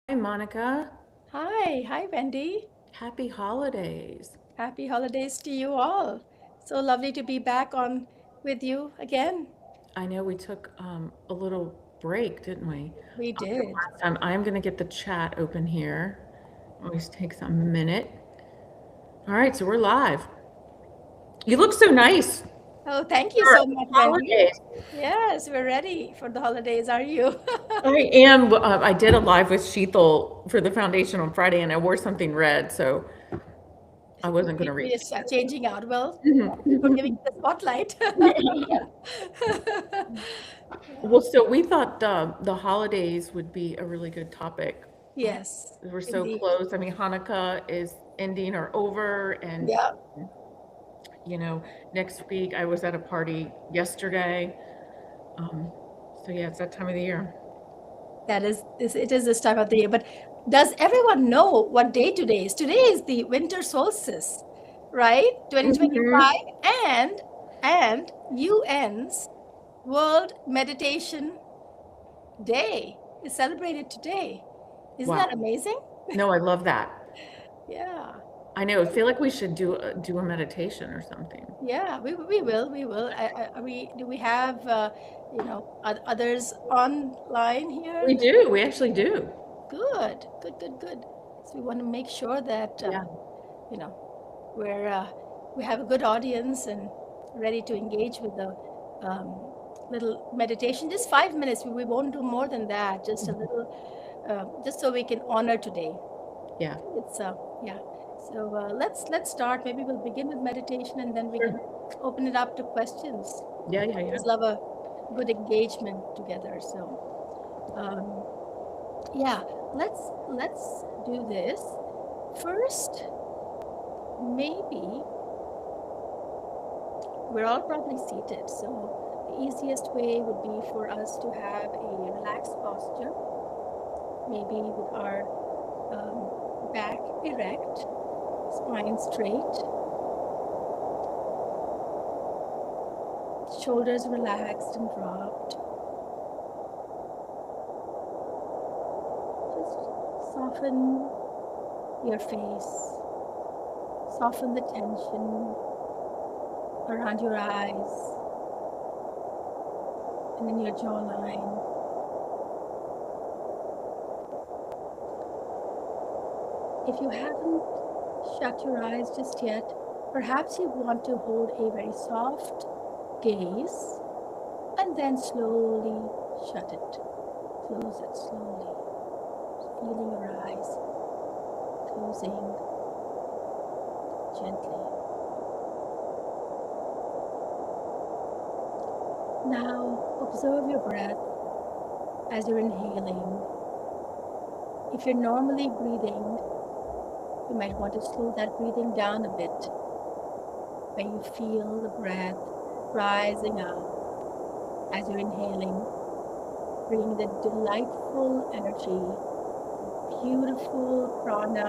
Hi, Monica. Hi, Wendy. Happy holidays. Happy holidays to you all. So lovely to be back on with you again. I know we took a little break, didn't we? We From did. last time. I'm going to get the chat open here. Always takes a minute. All right, so we're live. You look so nice Oh, thank you for so much, Wendy. holidays. Yes, we're ready for the holidays. Are you? I am. I did a live with Sheetal for the foundation on Friday, and I wore something red, so I wasn't going to read. We're just changing out. Well, thank you for giving Mhm. me the spotlight. Well, so we thought the holidays would be a really good topic. Yes, We're so indeed. close. I mean, Hanukkah is ending or over, and Yeah, you know, next week I was at a party yesterday. Um, so yeah, it's that time of the year. it is this time of the year. But does everyone know what day today is? Today is the winter solstice, right? Hmm. 2025 and UN's World Meditation Day is celebrated today. Isn't Wow. that amazing? No, I love that. Yeah. I know. I feel like we should do a meditation or something. Yeah, we will. We do we have others online here? We do. We actually do. Good. So we want to make sure that Yeah. you know we're we have a good audience and ready to engage with the um, little meditation. Just 5 minutes. We won't do more than that. Just a little, just so we can honor today. Yeah. It's yeah. So let's start. Maybe we'll begin with meditation and then we Sure. can open it up to questions. Yeah. Yeah. Yeah. Always love a good engagement together. So um, yeah, let's do this first. Maybe we're all probably seated, so the easiest way would be for us to have a relaxed posture, maybe with our back erect, spine straight, shoulders relaxed and dropped. Just soften your face, soften the tension around your eyes and in your jawline. If you haven't shut your eyes just yet, perhaps you want to hold a very soft gaze and then slowly shut it. Close it slowly, feeling your eyes closing gently. Now observe your breath as you're inhaling. If you're normally breathing, you might want to slow that breathing down a bit when you feel the breath rising up as you're inhaling, bringing the delightful energy, beautiful prana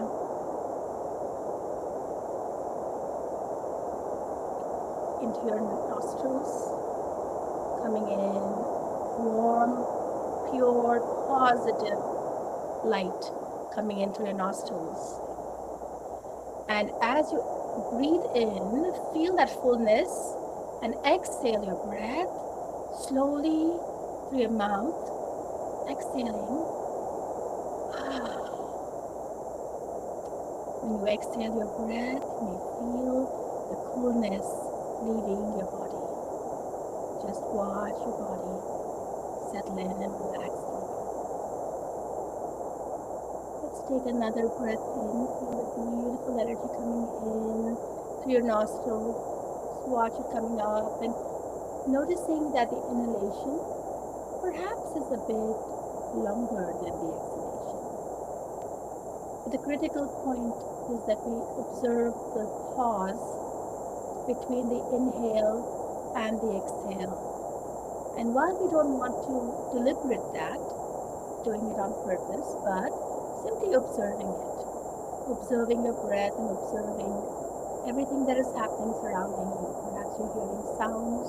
into your nostrils, coming in warm, pure, positive light coming into your nostrils. And as you breathe in, feel that fullness and exhale your breath slowly through your mouth, exhaling. When you exhale your breath, you may feel the coolness leaving your body. Just watch your body settle in and relax a little. Let's take another breath in. Feel the beautiful energy coming in through your nostrils. Just watch it coming up and noticing that the inhalation perhaps is a bit longer than the exhalation. But the critical point is that we observe the pause between the inhale and the exhale. And while we don't want to deliberate that, doing it on purpose, but simply observing your breath and observing everything that is happening surrounding you. Perhaps you're hearing sounds,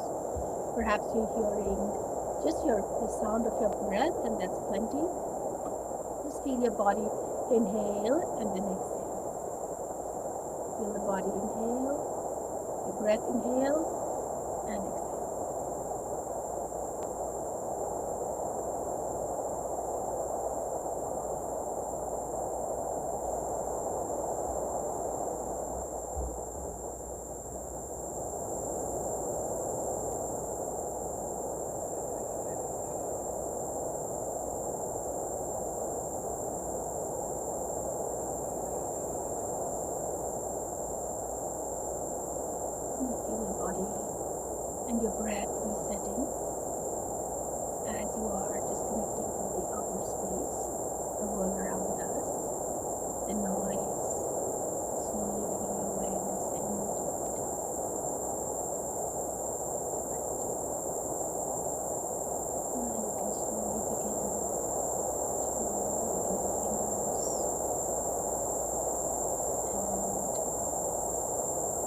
perhaps you're hearing just the sound of your breath, and that's plenty. Just Feel your body inhale and then exhale. Feel the body inhale, your breath inhale and exhale. And you feel your body and your breath resetting as you are disconnecting from the outer space, the world around us, the noise, slowly bringing your awareness into the body. Now you can slowly begin to wiggle your fingers and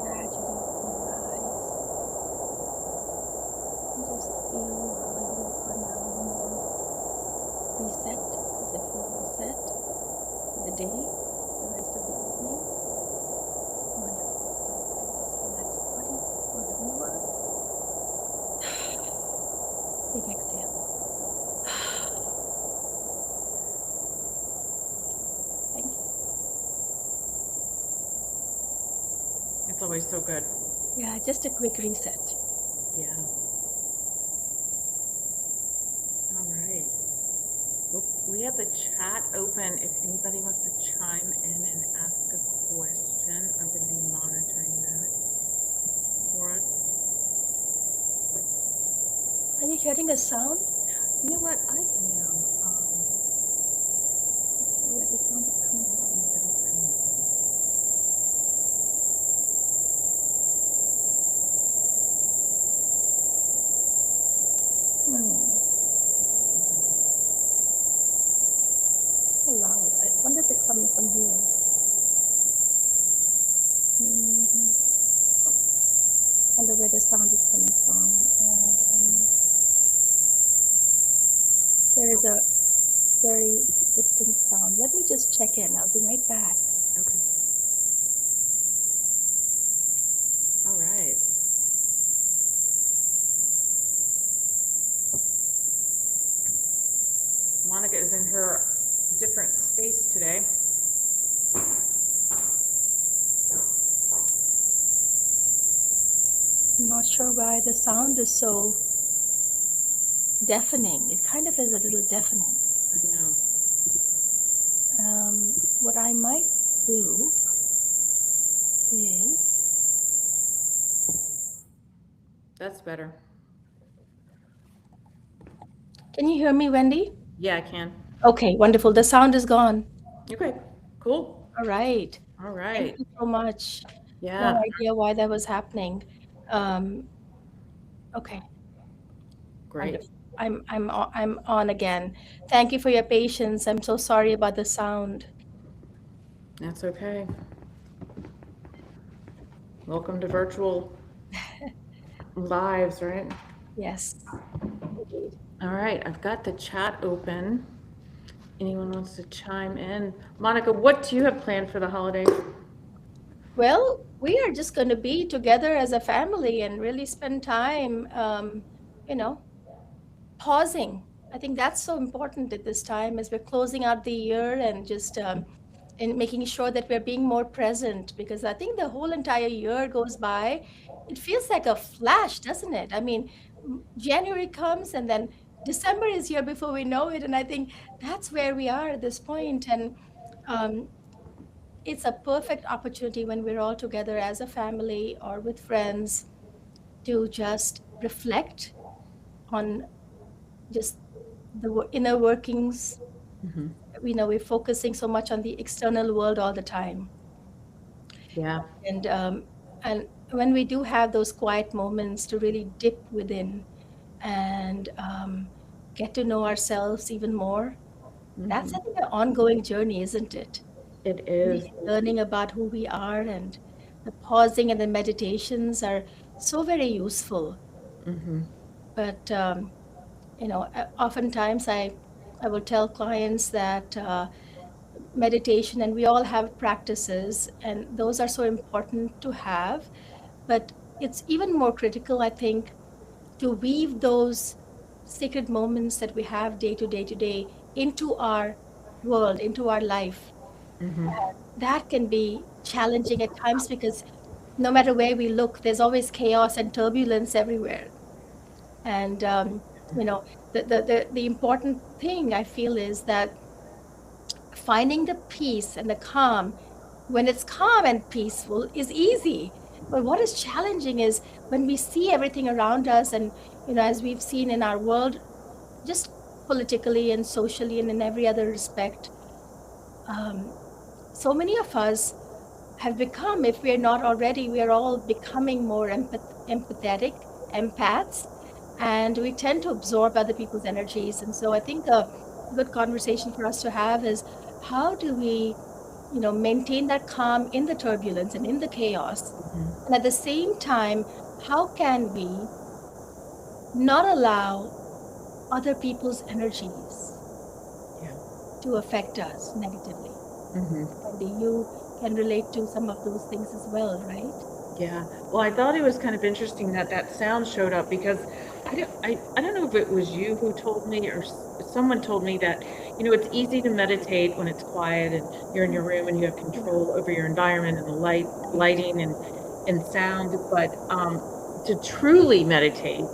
gradually open your eyes and just feel how you are now more reset, as if you're all set for the day, the rest of the evening. Wonderful. Now you can just relax your body furthermore. Big exhale. Thank you. It's always so good. Yeah, just a quick reset. Yeah. All right. Well, we have the chat open if anybody wants to chime in and ask a question. I'm going to be monitoring that for us. Are you hearing a sound? You know what? I am. Not sure where the sound is coming from. That is coming from. So loud. I wonder if it's coming from here. Hmm. Oh, wonder where the sound is coming from. There is a very distinct sound. Let me just check in. I'll be right back. Okay. All right. Monica is in her different space today. I'm not sure why the sound is so deafening. It kind of is a little deafening. I know. What I might do is, That's better. can you hear me, Wendy? Yeah, I can. Okay, wonderful. The sound is gone. Okay. Cool. All right. All Thank right. you so much. No Yeah. idea why that was happening. Okay, Great. wonderful. I'm on again. Thank you for your patience. I'm so sorry about the sound. That's okay. Welcome to virtual lives, right? Yes, indeed. All right. I've got the chat open. Anyone wants to chime in? Monica, what do you have planned for the holidays? Well, we are just going to be together as a family and really spend time, you know, pausing. I think that's so important at this time as we're closing out the year and just and making sure that we're being more present, because I think the whole entire year goes by. It feels like a flash, doesn't it? I mean, January comes and then December is here before we know it. And I think that's where we are at this point. And um, it's a perfect opportunity when we're all together as a family or with friends to just reflect on just the inner workings. Mm-hmm. We're focusing so much on the external world all the time. Yeah. And when we do have those quiet moments to really dip within and get to know ourselves even more, that's, I think, an ongoing journey, isn't it? It Really is. learning about who we are, and the pausing and the meditations are so very useful. Mm-hmm. But oftentimes I will tell clients that meditation, and we all have practices, and those are so important to have. But it's even more critical, I think, to weave those sacred moments that we have day to day into our world, into our life. Mm-hmm. That can be challenging at times because no matter where we look, there's always chaos and turbulence everywhere. And the important thing I feel is that finding the peace and the calm when it's calm and peaceful is easy. But what is challenging is when we see everything around us, and as we've seen in our world, just politically and socially and in every other respect, um, so many of us have become, if we are not already, we are all becoming more empathetic, empaths, and we tend to absorb other people's energies. And so I think a good conversation for us to have is, how do we, maintain that calm in the turbulence and in the chaos? Mm-hmm. And at the same time, how can we not allow other people's energies Yeah. to affect us negatively? Mm-hmm. Wendy, you can relate to some of those things as well, right? Yeah. Well, I thought it was kind of interesting that that sound showed up because I don't know if it was you who told me or someone told me that, it's easy to meditate when it's quiet and you're in your room and you have Yeah. control over your environment and the lighting and sound, but to truly meditate,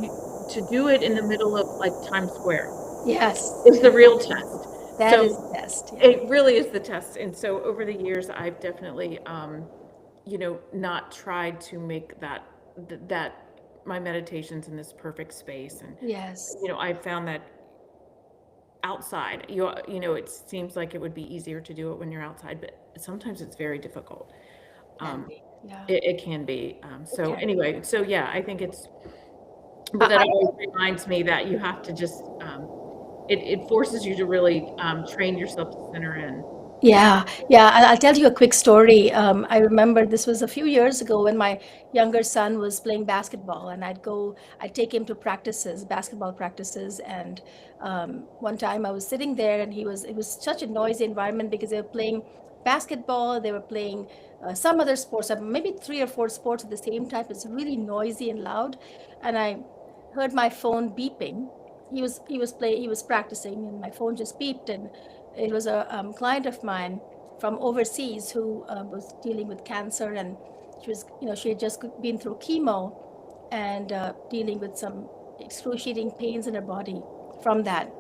you, to do it in the middle of like Times Square Yes, is the real exactly. test. That is So the test. Yeah. it really is the test. And so over the years, I've definitely, not tried to make that my meditations in this perfect space. And, Yes, I found that outside, it seems like it would be easier to do it when you're outside, but sometimes it's very difficult. can Um, be. Yeah, it can be. it So can be. anyway, so yeah, I think but that I always reminds me that you have to just, it forces you to really train yourself to center in. Yeah, yeah. I'll tell you a quick story. I remember this was a few years ago when my younger son was playing basketball, and I'd take him to practices, basketball practices. And one time I was sitting there, and it was such a noisy environment because they were playing basketball, they were playing some other sports, maybe three or four sports at the same time. It's really noisy and loud. And I heard my phone beeping. He was practicing, and my phone just beeped, and it was a client of mine from overseas who was dealing with cancer, and she had just been through chemo and dealing with some excruciating pains in her body from that.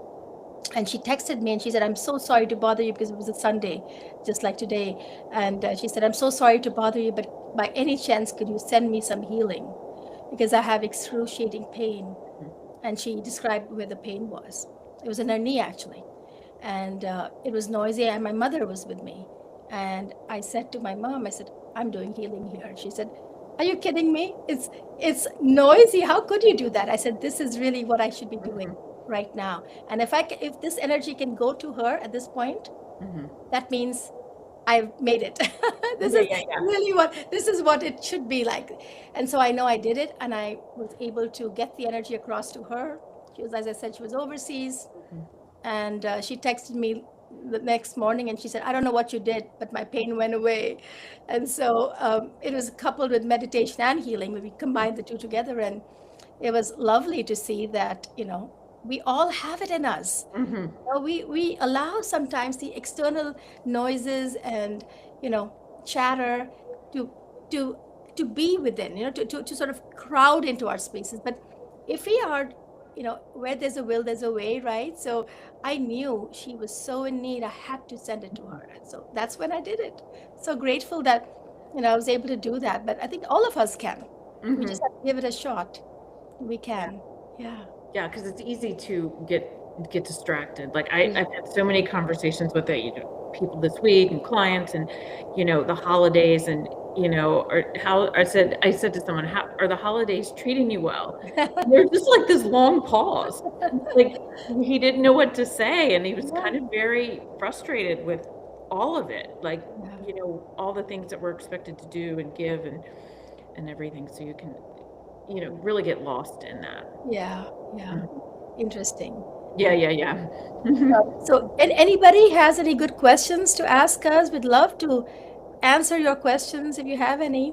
And she texted me and she said, "I'm so sorry to bother you," because it was a Sunday, just like today. And she said, "I'm so sorry to bother you, but by any chance, could you send me some healing? Because I have excruciating pain." And she described where the pain was. It was in her knee, actually. And it was noisy, and my mother was with me. And I said to my mom, I said, "I'm doing healing here." She said, "Are you kidding me? It's noisy. How could you do that?" I said, "This is really what I should be doing Mhm, right now. And if this energy can go to her at this point, mhm. that means I've made it." Yeah, yeah, yeah. This is what it should be like. And so I know I did it, and I was able to get the energy across to her. She was, as I said, she was overseas, Mhm, and she texted me the next morning, and she said, "I don't know what you did, but my pain went away." And so it was coupled with meditation and healing. We combined the two together, and it was lovely to see that, we all have it in us. mhm, We allow sometimes the external noises and, you know chatter to to to be within, to sort of crowd into our spaces. But if we are, where there's a will, there's a way, right? So I knew she was so in need, I had to send it to her, and so that's when I did it. So grateful that, I was able to do that. But I think all of us can. We mhm. just have to give it a shot. We Yeah. can. Yeah. Yeah, because it's easy to get distracted. Like Yeah. I've had so many conversations with people this week and clients and the holidays and or how I said to someone, how are the holidays treating you well? And there's just like this long pause. Like he didn't know what to say and he was Yeah. kind of very frustrated with all of it. Like, Yeah. all the things that we're expected to do and give and everything. So you can, really get lost in that. Yeah, yeah. Mhm. Interesting. Yeah. So, and anybody has any good questions to ask us? We'd love to answer your questions if you have any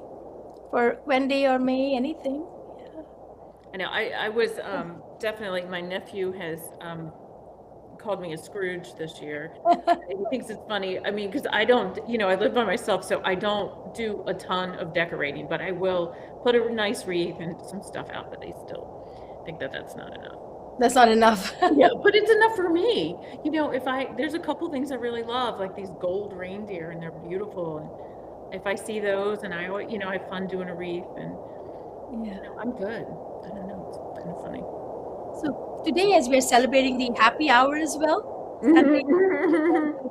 for Wendy or me, anything. I know. I was definitely, my nephew has called me a Scrooge this year. He thinks it's funny. I mean, because I don't, I live by myself, so I don't do a ton of decorating, but I will put a nice wreath and some stuff out, but they still think that that's not enough. That's not enough. Yeah, but it's enough for me. There's a couple things I really love, like these gold reindeer, and they're beautiful. And if I see those, and I always, I have fun doing a wreath, and Yeah. I'm good. I don't know. It's kind of funny. So today, as we're celebrating the happy hour as well, Sunday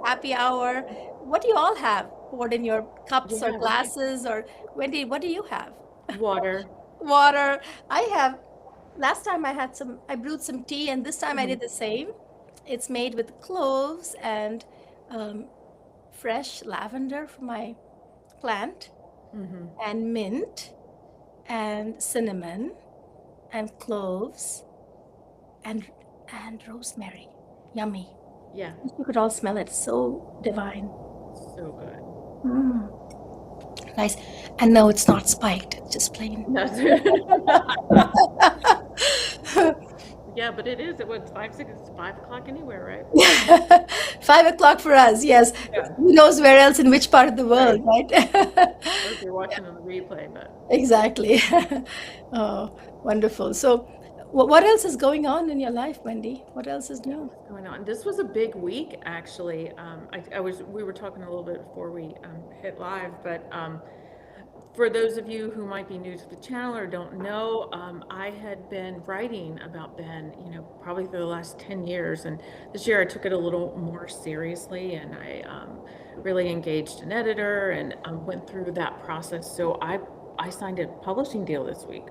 happy hour, what do you all have poured in your cups Yeah, or right. glasses? Or Wendy, what do you have? Water. Water. I have. Last time I brewed some tea, and this time I did the same. It's made with cloves and fresh lavender from my plant, and mint, and cinnamon, and cloves, and rosemary. Yummy. Yeah, You could all smell it. So divine. so good. Nice. And no, it's not spiked. It's just plain. That's Yeah, but it is. It was 5, 6, it's 5 o'clock anywhere, right? 5 o'clock for us. Yes. Yeah. Who knows where else in which part of the world, right? Or if you're watching on the replay, but Exactly. Oh, wonderful. So, what else is going on in your life, Wendy? What else is new? what's going on? This was a big week, actually. We were talking a little bit before we hit live, but for those of you who might be new to the channel or don't know, I had been writing about Ben, probably for the last 10 years. And this year I took it a little more seriously, and I really engaged an editor and went through that process. So I signed a publishing deal this week.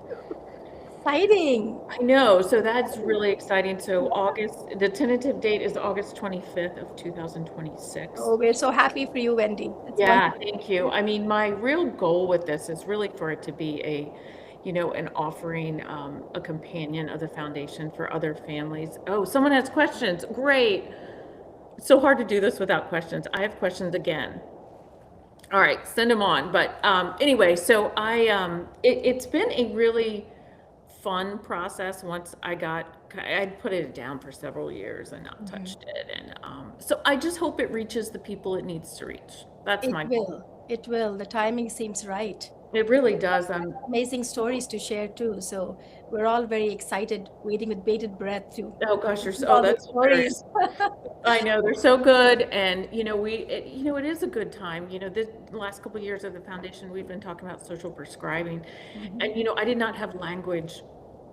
Exciting. I know, so that's really exciting. So the tentative date is August 25th of 2026. Oh, we're so happy for you, Wendy. That's Yeah, wonderful. thank you. I mean, my real goal with this is really for it to be an offering, a companion of the foundation for other families. Oh, someone has questions. Great. It's so hard to do this without questions. I have questions again. All right, send them on. But anyway, so it's been a really fun process once I'd put it down for several years and not touched it. And so I just hope it reaches the people it needs to reach. That's my goal. It will. The timing seems right. It really does. Amazing stories to share too. So we're all very excited, waiting with bated breath to. Oh gosh, that's stories. I know, they're so good. And it is a good time. The last couple of years of the foundation, we've been talking about social prescribing, and I did not have language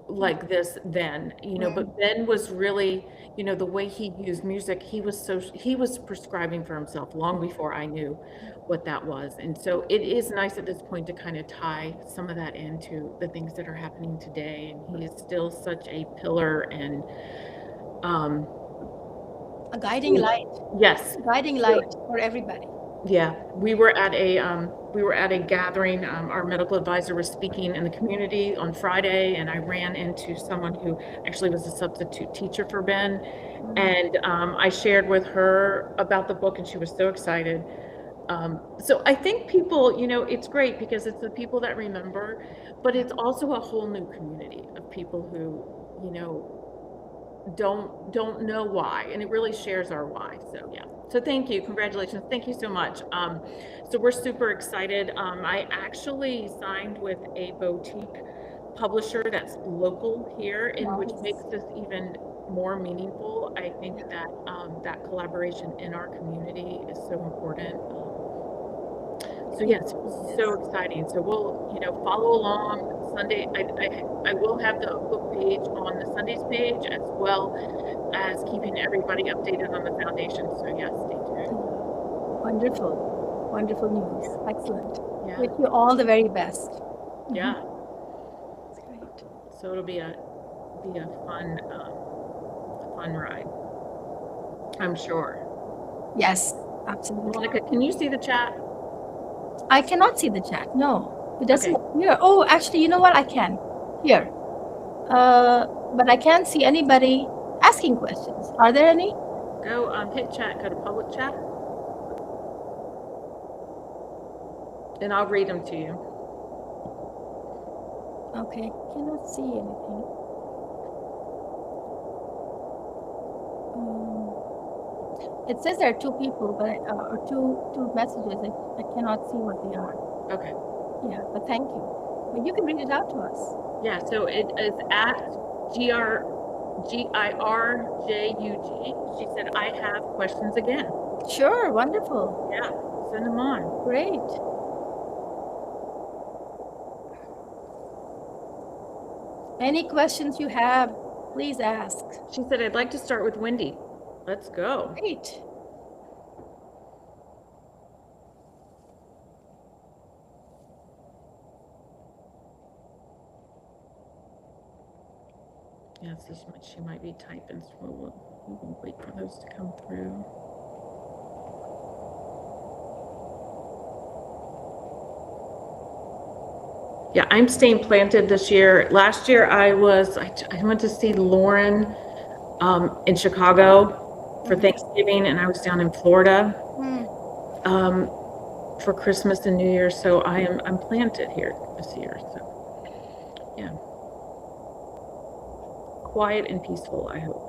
like this then, but Ben was really, the way he used music, he was prescribing for himself long before I knew what that was. And so it is nice at this point to kind of tie some of that into the things that are happening today. And he is still such a pillar and a guiding light. Yes, A guiding light for everybody. yeah, we were at a gathering. Our medical advisor was speaking in the community on Friday, and I ran into someone who actually was a substitute teacher for Ben, and I shared with her about the book, and she was so excited. So I think people, it's great because it's the people that remember, but it's also a whole new community of people who, don't know why, and it really shares our why. So yeah. So thank you, congratulations, thank you so much. So we're super excited. I actually signed with a boutique publisher that's local here, which makes this even more meaningful. I think that that collaboration in our community is so important. So yes, so exciting. So we'll, follow along. Sunday, I will have the book page on the Sundays page, as well as keeping everybody updated on the foundation. So yes, stay tuned. Wonderful news. Excellent. Yeah. Wish you all the very best. Yeah. That's great. So it'll be a fun ride, I'm sure. Yes, absolutely. Monica, can you see the chat? I cannot see the chat. No, it doesn't appear. Oh, actually, you know what? I can. Here. But I can't see anybody asking questions. Are there any? Go hit chat, go to public chat, and I'll read them to you. Okay, cannot see anything. Um, it says there are two people, but or two messages. I cannot see what they are. Okay. Yeah, but thank you. But you can read it out to us. Yeah, so it is at GIRJUG. She said, I have questions again. Sure, wonderful. Yeah, send them on. Great. Any questions you have, please ask. She said, I'd like to start with Wendy. Let's go. Great. Yeah, so she might be typing, so we'll wait for those to come through. Yeah, I'm staying planted this year. Last year I went to see Lauren in Chicago for Thanksgiving, and I was down in Florida for Christmas and New Year's. So I'm planted here this year. So yeah, quiet and peaceful, I hope.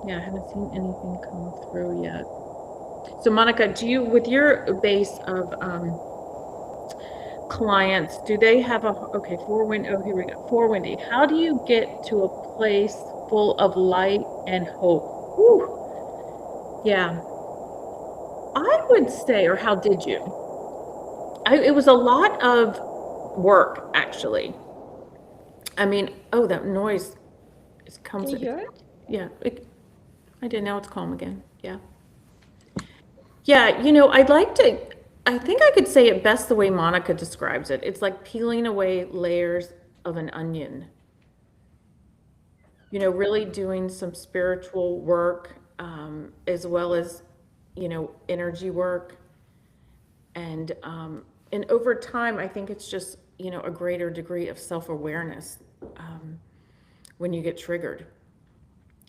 Yeah, I haven't seen anything come through yet. So Monica, do you, with your base of clients, do they have okay, for Wendy, oh, here we go, for Wendy, how do you get to a place full of light and hope? Whew. Yeah, I would say, or how did you? It was a lot of work, actually. I mean, oh, that noise comes. Can you hear it? Yeah, I did. Now it's calm again. Yeah. Yeah, you know, I think I could say it best the way Monica describes it. It's like peeling away layers of an onion. You know, really doing some spiritual work, as well as, you know, energy work. And over time, I think it's just, you know, a greater degree of self-awareness when you get triggered.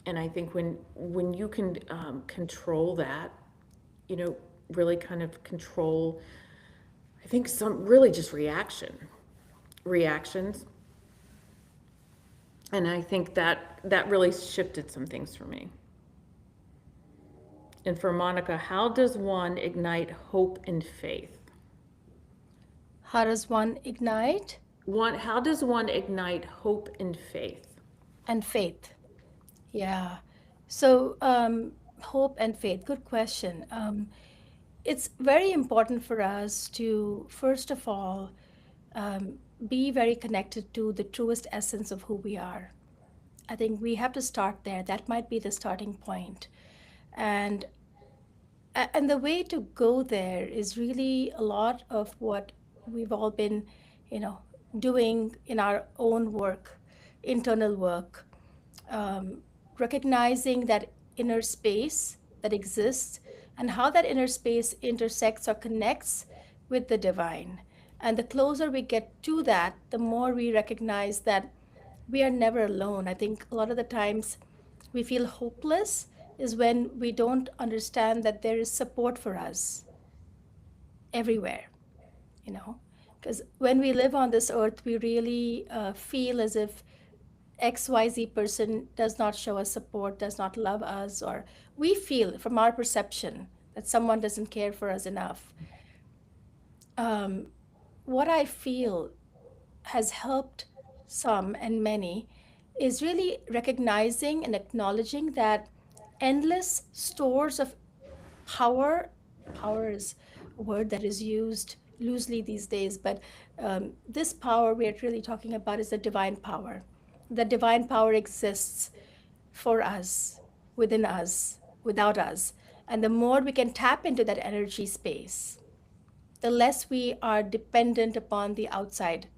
And I think when you can control that, you know, really kind of control, I think some really just reactions. And I think that really shifted some things for me. And for Monica, how does one ignite hope and faith? How does one ignite? How does one ignite hope and faith? And faith. Yeah. So, hope and faith. Good question. It's very important for us to, first of all, be very connected to the truest essence of who we are. I think we have to start there. That might be the starting point. And and the way to go there is really a lot of what we've all been, you know, doing in our own work, internal work, um, recognizing that inner space that exists and how that inner space intersects or connects with the divine. And the closer we get to that, the more we recognize that we are never alone. I think a lot of the times we feel hopeless is when we don't understand that there is support for us everywhere, you know. Because when we live on this earth, we really feel as if XYZ person does not show us support, does not love us, or we feel from our perception that someone doesn't care for us enough. Um, what I feel has helped some and many is really recognizing and acknowledging that endless stores of power, power is a word that is used loosely these days, but this power we are really talking about is the divine power. The divine power exists for us, within us, without us. And the more we can tap into that energy space, the less we are dependent upon the outside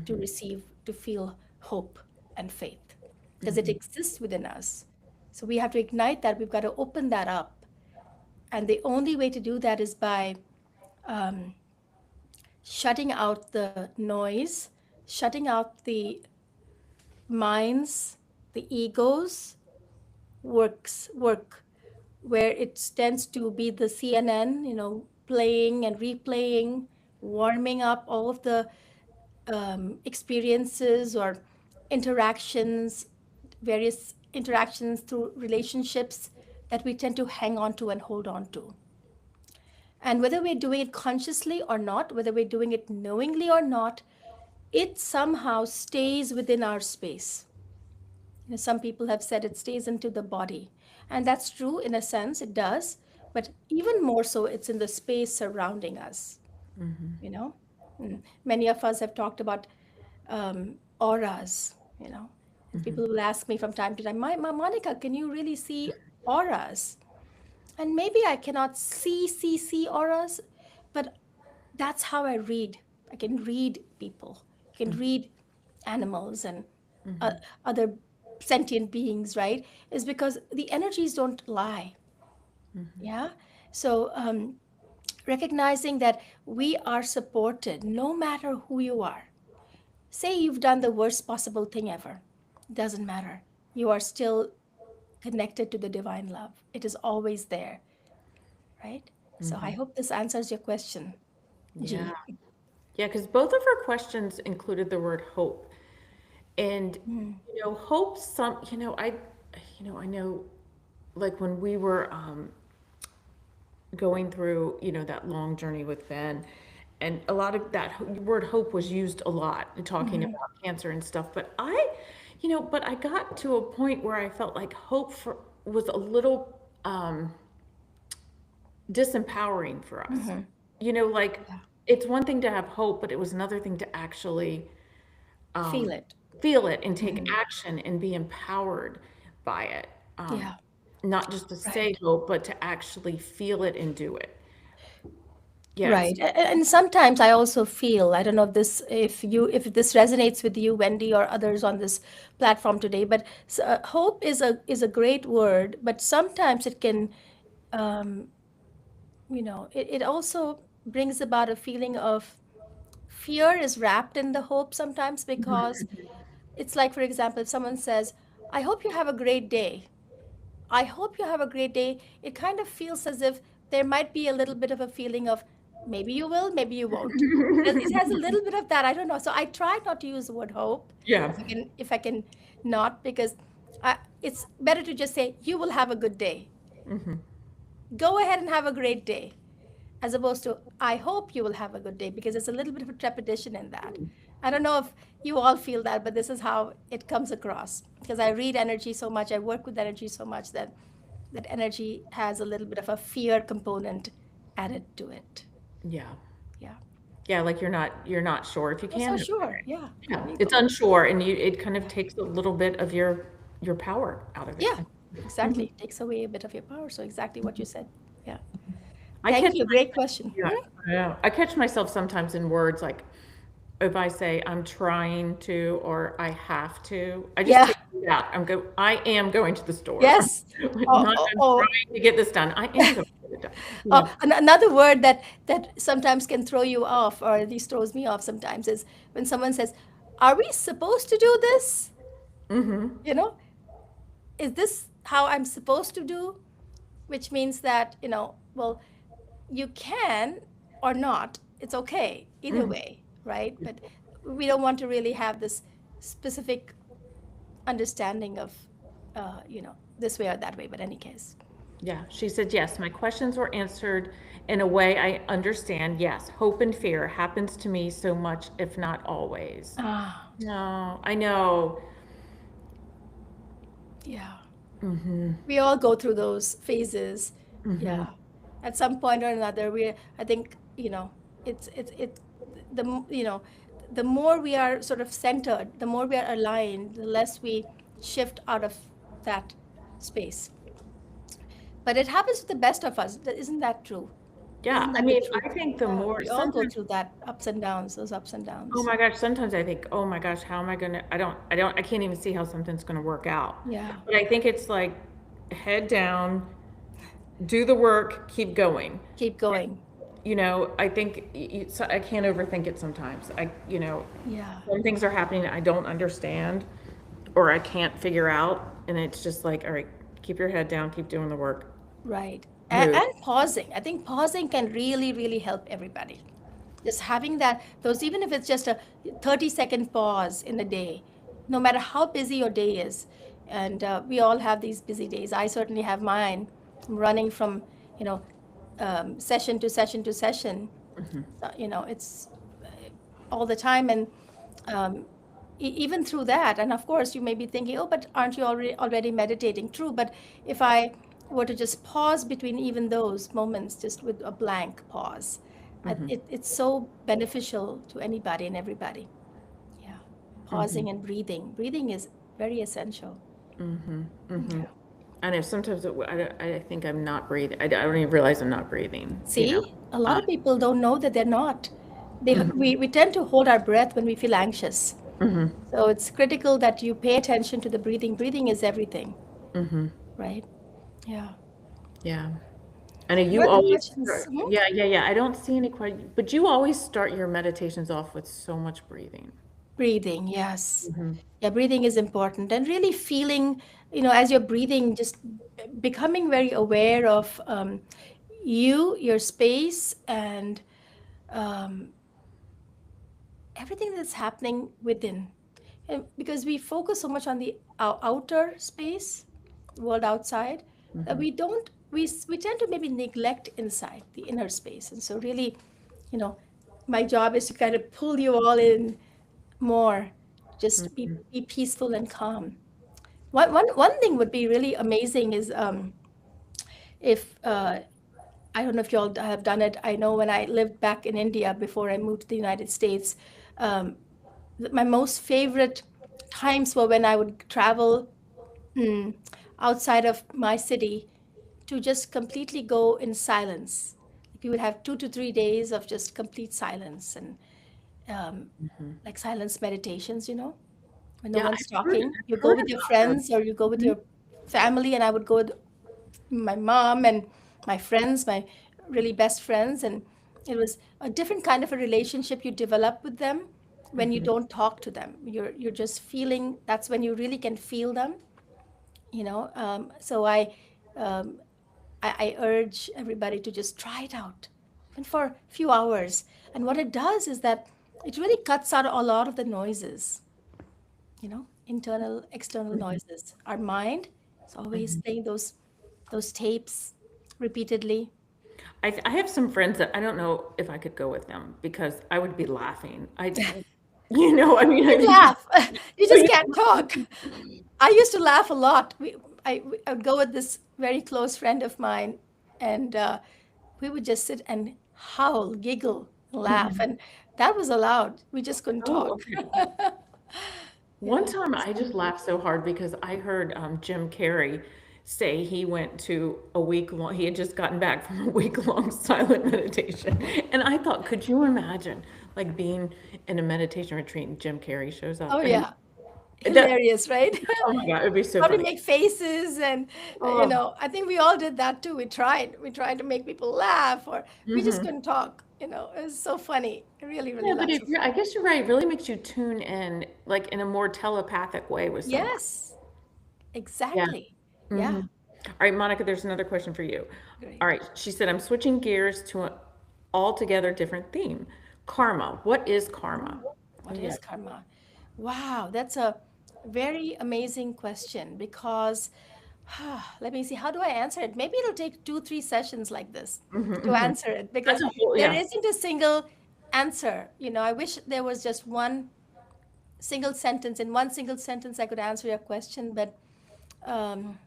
to receive, to feel hope and faith, because it exists within us. So we have to ignite that. We've got to open that up. And the only way to do that is by shutting out the noise shutting out the minds, the egos, work where it tends to be the CNN, playing and replaying, warming up all of the experiences or interactions, various interactions through relationships that we tend to hang on to and hold on to. And whether we're doing it consciously or not, whether we're doing it knowingly or not, it somehow stays within our space. Some people have said it stays into the body. And that's true in a sense, it does. But even more so, it's in the space surrounding us. you know Many of us have talked about auras. And people will ask me from time to time, my Monica, can you really see auras? And maybe I cannot see auras, but that's how I can read people, I can read animals and uh, other sentient beings, right? Is because the energies don't lie. Yeah. So recognizing that we are supported no matter who you are. Say you've done the worst possible thing ever. Doesn't matter. You are still connected to the divine love. It is always there, right? So I hope this answers your question, Yeah. G. Yeah, because both of our questions included the word hope. And, Mm. hope I know like when we were going through, that long journey with Ben, and a lot of that word hope was used a lot in talking Mhm. about cancer and stuff. But I got to a point where I felt like was a little disempowering for us. Mhm. Like Yeah. it's one thing to have hope, but it was another thing to actually Feel um, it. feel it and take Mhm. action and be empowered by it. Yeah. Not just to say Right. hope, but to actually feel it and do it. Yes. Right. And sometimes I also feel, I don't know if this resonates with you, Wendy, or others on this platform today, but hope is a great word, but sometimes it can, um, it also brings about a feeling of fear is wrapped in the hope sometimes, because it's like, for example, if someone says, I hope you have a great day. I hope you have a great day. It kind of feels as if there might be a little bit of a feeling of maybe you will, maybe you won't. It has a little bit of that. I don't know. So I try not to use the word hope Yeah. if I can not, because it's better to just say you will have a good day. Go ahead and have a great day, as opposed to I hope you will have a good day, because there's a little bit of a trepidation in that. I don't know if you all feel that, but this is how it comes across, because I read energy so much, I work with energy so much, that energy has a little bit of a fear component added to it. Yeah. Yeah. Yeah, like you're not sure if you Oh, so can. sure. Yeah. Yeah, There you it's go. unsure, and it kind of Yeah. takes a little bit of your power out of it. Yeah. Exactly. Takes away a bit of your power. So exactly what you said. Yeah. I Thank catch you. Great question. Yeah, I know. I catch myself sometimes in words like if I say I'm trying to or I have to, I just Yeah. take it out. I am going to the store. Yes. Oh, Not oh, I'm oh. trying to get this done. I am going to get it done. Another word that sometimes can throw you off, or at least throws me off sometimes, is when someone says, "Are we supposed to do this? Mm-hmm. You know, is this how I'm supposed to do?" Which means that, well, you can or not. It's okay either Mm-hmm. way, right? But we don't want to really have this specific understanding of, this way or that way. But any case, Yeah, she said, yes, my questions were answered in a way I understand. Yes, hope and fear happens to me so much, if not always. ah, No, I know. yeah. Mm-hmm. We all go through those phases. Mm-hmm. Yeah. At some point or another, I think, it's the the more we are sort of centered, the more we are aligned, the less we shift out of that space. But it happens to the best of us. Isn't that true? Yeah, Isn't I that the mean, truth? I think the Yeah, more we all go sometimes, through that ups and downs, those ups and oh downs. my gosh, sometimes I think, oh my gosh, how am I gonna, I can't even see how something's gonna work out. Yeah. But I think it's like head down, do the work, keep going. Keep going. I think so I can't overthink it sometimes. Yeah, When things are happening I don't understand or I can't figure out, and it's just like, all right, keep your head down, keep doing the work, right. move. And pausing. I think pausing can really, really help everybody. Just having that, those, even if it's just a 30-second pause in a day, no matter how busy your day is. And we all have these busy days. I certainly have mine. I'm running from, you know, session to session to session. It's all the time. And um, even through that, and of course you may be thinking, oh, but aren't you already meditating? True, but if I were to just pause between even those moments, just with a blank pause, it's so beneficial to anybody and everybody. Yeah, pausing and breathing is very essential. Yeah. I know sometimes I think I'm not breathing. I don't even realize I'm not breathing. See, a lot Uh, of people don't know that they're not. We tend to hold our breath when we feel anxious. So it's critical that you pay attention to the breathing. Breathing is everything, right? Yeah. yeah. I know you What other always questions? start, yeah, yeah, yeah. I don't see any question, but you always start your meditations off with so much breathing. Breathing, yes. Yeah, breathing is important. And really feeling, as you're breathing, just becoming very aware of your space, and um, everything that's happening within. And because we focus so much on the outer space, world outside, that we tend to maybe neglect inside the inner space. And so really, you know, my job is to kind of pull you all in more, just be peaceful and calm. One thing would be really amazing is, if I don't know if you all have done it. I know when I lived back in India before I moved to the United States, um, my most favorite times were when I would travel mm, outside of my city to just completely go in silence. We would have 2 to 3 days of just complete silence, and um, like silence meditations, when no Yeah, one's talking. You I've go heard with your about those. friends or you go with your family, and I would go with my mom and my friends, my really best friends. And it was a different kind of a relationship you develop with them when you don't talk to them. You're just feeling. That's when you really can feel them. So um, I urge everybody to just try it out, even for a few hours. And what it does is that it really cuts out a lot of the noises, internal, external noises. Our mind is always playing those tapes repeatedly. I have some friends that I don't know if I could go with them because I would be laughing. I mean, You can laugh. You just can't talk. I used to laugh a lot. I would go with this very close friend of mine, and we would just sit and howl, giggle, laugh, and that was allowed. We just couldn't oh, talk. okay. One Yeah. time I just laughed so hard because I heard Jim Carrey say he went to a week long, he had just gotten back from a week long silent meditation. And I thought, could you imagine like being in a meditation retreat and Jim Carrey shows Oh up? And yeah, that, hilarious, right? oh my God, it would be so Probably funny. make faces, and Oh, I think we all did that too. We tried to make people laugh, or we just couldn't talk. It was so funny. I really, really yeah, but laughed. I guess you're right. It really makes you tune in like in a more telepathic way with someone. Yes, Yeah. exactly. Hmm. Yeah, All right, Monica, there's another question for you. All great. right, she said, I'm switching gears to an altogether different theme. Karma. What is karma? What Yeah. is karma? Wow, that's a very amazing question, because let me see, how do I answer it? Maybe it'll take 2, 3 sessions like this to answer it, That's because a whole, there yeah. isn't a single answer. I wish there was just one single sentence. In one single sentence, I could answer your question, but um,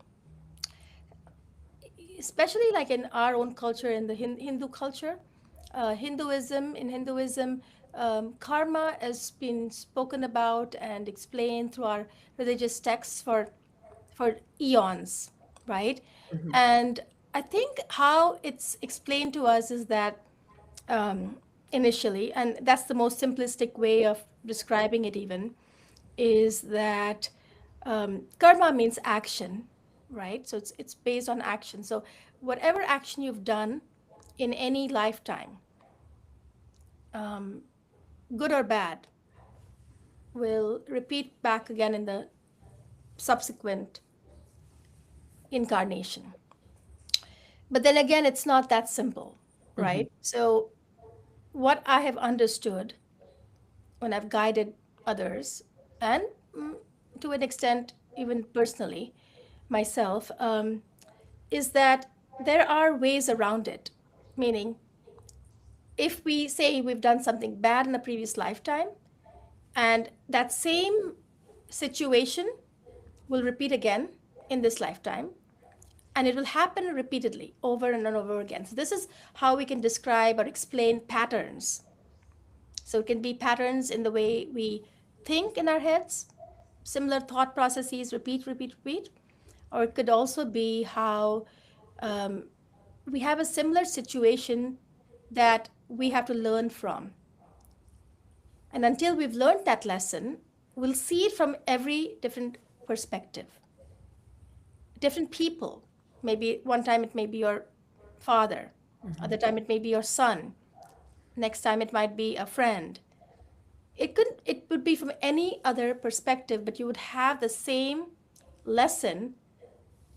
especially like in our own culture, in the Hindu culture, in Hinduism, karma has been spoken about and explained through our religious texts for eons, right? And I think how it's explained to us is that, um, initially, and that's the most simplistic way of describing it, even, is that karma means action, right? So it's based on action. So whatever action you've done in any lifetime, um, good or bad, will repeat back again in the subsequent incarnation. But then again, it's not that simple, Mm-hmm. right? So, what I have understood when I've guided others, and mm, to an extent, even personally, myself, is that there are ways around it. Meaning, if we say we've done something bad in a previous lifetime, and that same situation will repeat again in this lifetime, and it will happen repeatedly over and over again. So, this is how we can describe or explain patterns. So, it can be patterns in the way we think in our heads, similar thought processes, repeat, repeat, repeat. Or it could also be how um, we have a similar situation that we have to learn from. And until we've learned that lesson, we'll see it from every different perspective, different people. Maybe one time it may be your father, other time it may be your son, next time it might be a friend. It would be from any other perspective, but you would have the same lesson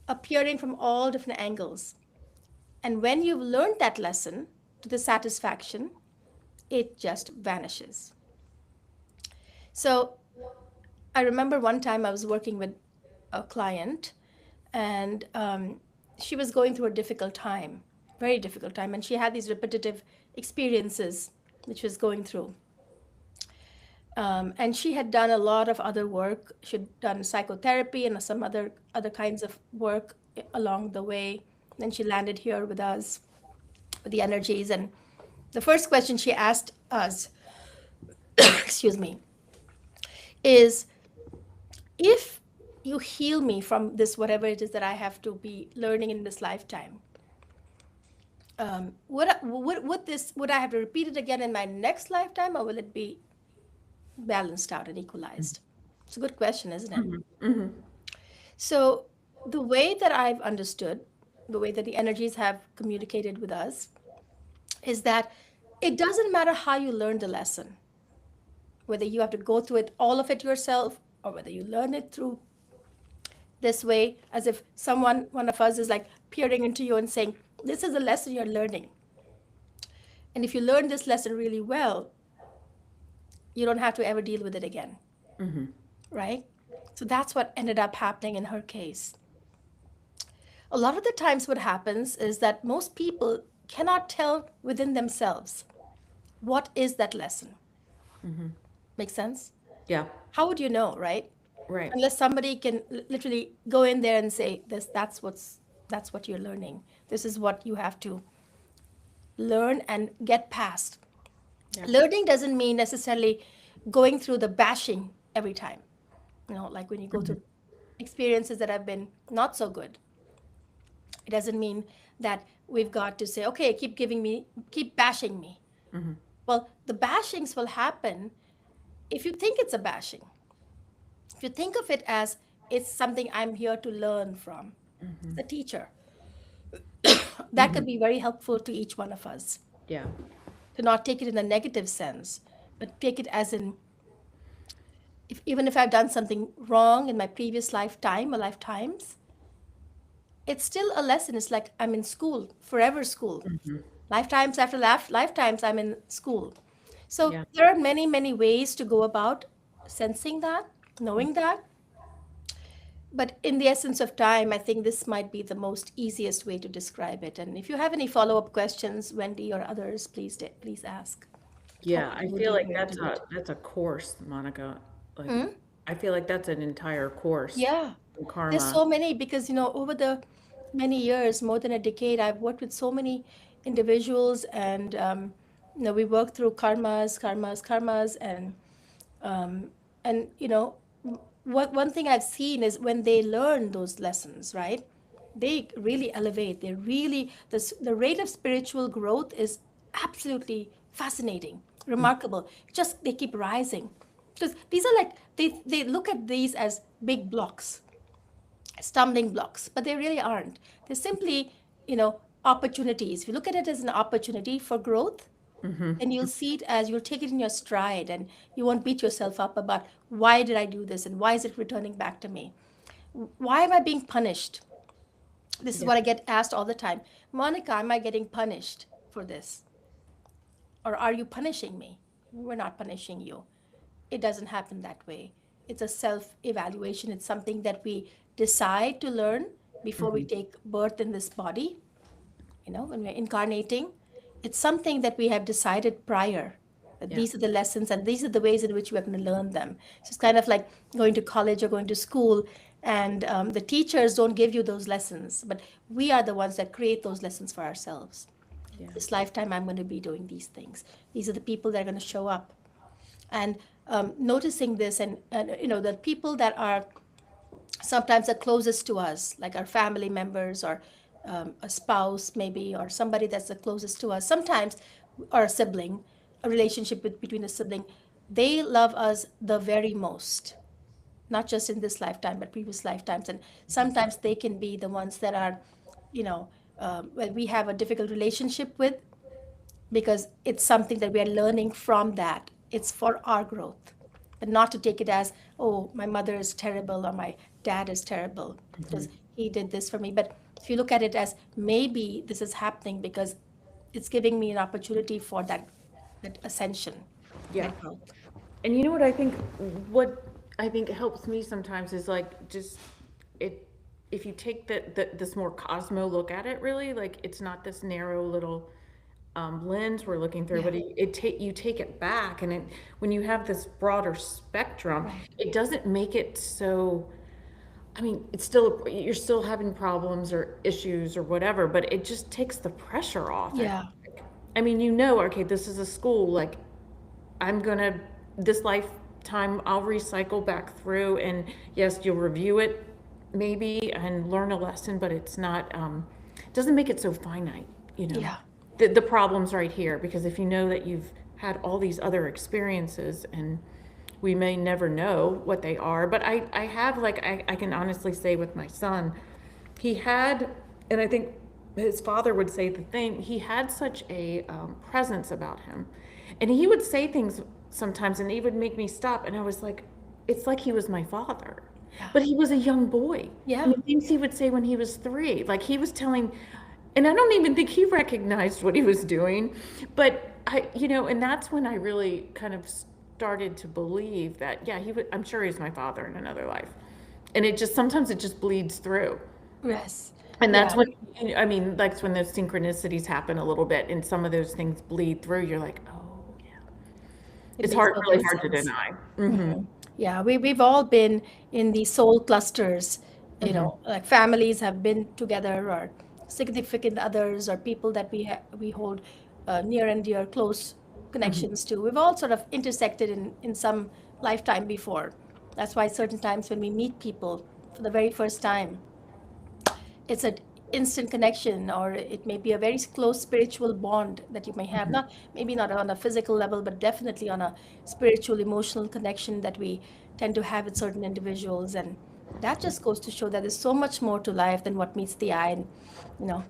appearing from all different angles. And when you've learned that lesson to the satisfaction, it just vanishes. So I remember one time I was working with a client, and she was going through a difficult time, very difficult time, and she had these repetitive experiences which she was going through. And she had done a lot of other work. She'd done psychotherapy and some other kinds of work along the way. Then she landed here with us, with the energies. And the first question she asked us, excuse me, is, if you heal me from this, whatever it is that I have to be learning in this lifetime, would I have to repeat it again in my next lifetime, or will it be balanced out and equalized? It's a good question, isn't it? Mm-hmm. So, the way that I've understood, the way that the energies have communicated with us, is that it doesn't matter how you learn the lesson, whether you have to go through it, all of it yourself, or whether you learn it through this way, as if one of us is like peering into you and saying, this is a lesson you're learning. And if you learn this lesson really well, you don't have to ever deal with it again, Mm-hmm. right? So that's what ended up happening in her case. A lot of the times, what happens is that most people cannot tell within themselves what is that lesson. Mm-hmm. Make sense? Yeah. How would you know, right? Right. Unless somebody can literally go in there and say, this, that's what you're learning. This is what you have to learn and get past. Yeah. Learning doesn't mean necessarily going through the bashing every time. Like when you go Mm-hmm. through experiences that have been not so good, it doesn't mean that we've got to say, okay, keep bashing me. Mm-hmm. Well, the bashings will happen if you think it's a bashing. If you think of it as it's something I'm here to learn from, Mm-hmm. it's a teacher. That Mm-hmm. could be very helpful to each one of us, Yeah. to not take it in a negative sense, but take it as in, even if I've done something wrong in my previous lifetime or lifetimes, it's still a lesson. It's like I'm in school, forever school. Mm-hmm. Lifetimes after lifetimes, I'm in school. So Yeah. there are many, many ways to go about sensing that, knowing that. But in the essence of time, I think this might be the most easiest way to describe it. And if you have any follow-up questions, Wendy or others, please ask. Happy Yeah. to I go feel like deeper into it. that's a course, Monica. Like, Hmm? I feel like that's an entire course Yeah, in there's karma. so many because, over the many years, more than a decade, I've worked with so many individuals, and we work through karmas, um, and what one thing I've seen is when they learn those lessons, right? They really elevate. The rate of spiritual growth is absolutely fascinating, remarkable. Just they keep rising because these are like they look at these as big blocks, stumbling blocks, but they really aren't. They're simply, opportunities. If you look at it as an opportunity for growth, Mm-hmm. And you'll see it as you'll take it in your stride, and you won't beat yourself up about why did I do this and why is it returning back to me? Why am I being punished? This is Yeah. what I get asked all the time. Monica, am I getting punished for this? Or are you punishing me? We're not punishing you. It doesn't happen that way. It's a self evaluation. It's something that we decide to learn before we Mm-hmm. take birth in this body, when we're incarnating. It's something that we have decided prior. That Yeah. these are the lessons and these are the ways in which we're going to learn them. So it's kind of like going to college or going to school, and the teachers don't give you those lessons, but we are the ones that create those lessons for ourselves. Yeah. This lifetime, I'm going to be doing these things. These are the people that are going to show up. And noticing this, and the people that are sometimes the closest to us, like our family members or a spouse, maybe, or somebody that's the closest to us, sometimes, or a sibling, a relationship between a sibling, they love us the very most, not just in this lifetime, but previous lifetimes. And sometimes they can be the ones that are, when we have a difficult relationship with, because it's something that we are learning from that. It's for our growth, but not to take it as, oh, my mother is terrible or my dad is terrible Mm-hmm. because he did this for me. But if you look at it as maybe this is happening because it's giving me an opportunity for that ascension, Yeah. that growth. And you know what I think? What I think helps me sometimes is like just it. If you take this more cosmo look at it, really, like it's not this narrow little lens we're looking through, Yeah. but you take it back, and when you have this broader spectrum, Right. it doesn't make it so. I mean, it's still you're still having problems or issues or whatever, but it just takes the pressure off. Yeah. I mean, okay, this is a school. Like, I'm gonna this lifetime I'll recycle back through, and yes, you'll review it maybe and learn a lesson, but it's not doesn't make it so finite, you know. Yeah. The problem's right here because if you know that you've had all these other experiences and we may never know what they are, but I have like I can honestly say with my son, he had, and I think his father would say the thing, he had such a presence about him. And he would say things sometimes and he would make me stop. And I was like, it's like he was my father. Yeah. But he was a young boy. I Yeah. mean, things he would say when he was 3, like he was telling, and I don't even think he recognized what he was doing. But and that's when I really kind of started to believe that, yeah, I'm sure he's my father in another life. And sometimes it just bleeds through. Yes. And that's Yeah. when, I mean, that's when those synchronicities happen a little bit and some of those things bleed through. You're like, oh, yeah. It It's makes really perfect hard to sense. deny. Mhm. Yeah, we've all been in the soul clusters, Hmm. like families have been together, or significant others, or people that we hold near and dear, close Hmm. connections to. We've all sort of intersected in some lifetime before. That's why certain times when we meet people for the very first time, it's an instant connection, or it may be a very close spiritual bond that you may have, Hmm. not maybe not on a physical level, but definitely on a spiritual emotional connection that we tend to have with certain individuals. And that just goes to show that there's so much more to life than what meets the eye. And you know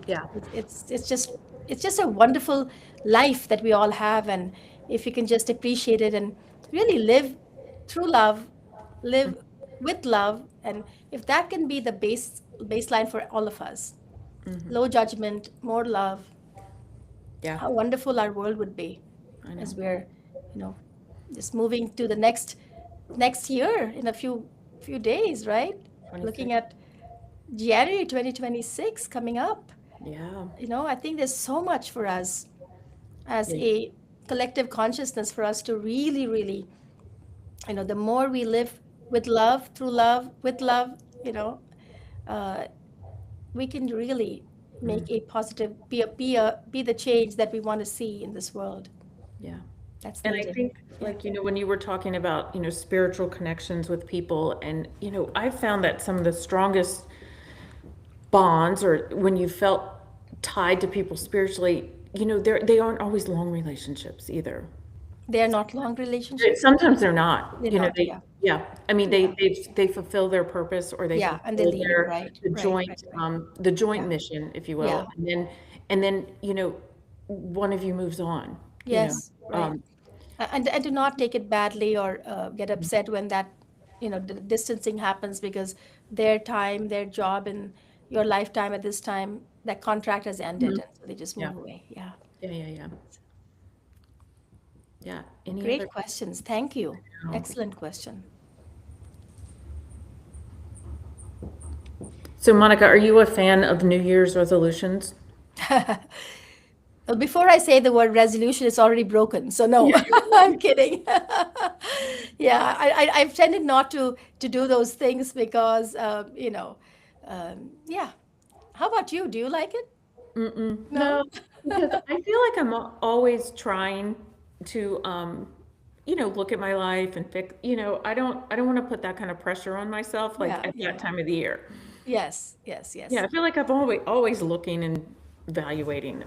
Yeah. it's just a wonderful life that we all have. And if you can just appreciate it and really live through love, live with love, and if that can be the baseline for all of us, Hmm. low judgment, more love, Yeah. how wonderful our world would be I as know. we're, you know, just moving to the next year in a few days, right? Looking 26. at January 2026 coming up. Yeah. I think there's so much for us as Yeah. a collective consciousness for us to really, really, the more we live with love, through love, with love, uh, we can really make Mm. a positive, be the change that we want to see in this world Yeah. that's And I needed. think, Yeah. like, when you were talking about, spiritual connections with people, and, I've found that some of the strongest bonds, or when you felt tied to people spiritually, they aren't always long relationships either. They are not long relationships. Sometimes they're not, They're not. Yeah. yeah. I mean, Yeah. they fulfill their purpose or they Yeah. And they fulfill leave. Right. Right. Right. Right. the joint Yeah. mission, if you Yeah. will. And then, one of you moves on, you know. Yes, right. And do not take it badly or get upset when that, the distancing happens because their time, their job, and your lifetime at this time, that contract has ended, Mhm. and so they just Yeah, move away. Yeah. yeah, yeah, yeah. Yeah. Any other? Great questions. Thank you. No. Excellent question. So, Monica, are you a fan of New Year's resolutions? Well, before I say the word resolution, it's already broken. So no, Yeah. I'm kidding. Yeah, I've tended not to do those things because yeah. How about you? Do you like it? Mm-mm. No? No, because I feel like I'm always trying to, look at my life and fix, I don't want to put that kind of pressure on myself, like Yeah, at that yeah. time of the year. Yes, yes, Yeah, yes. I feel like I'm always looking and evaluating.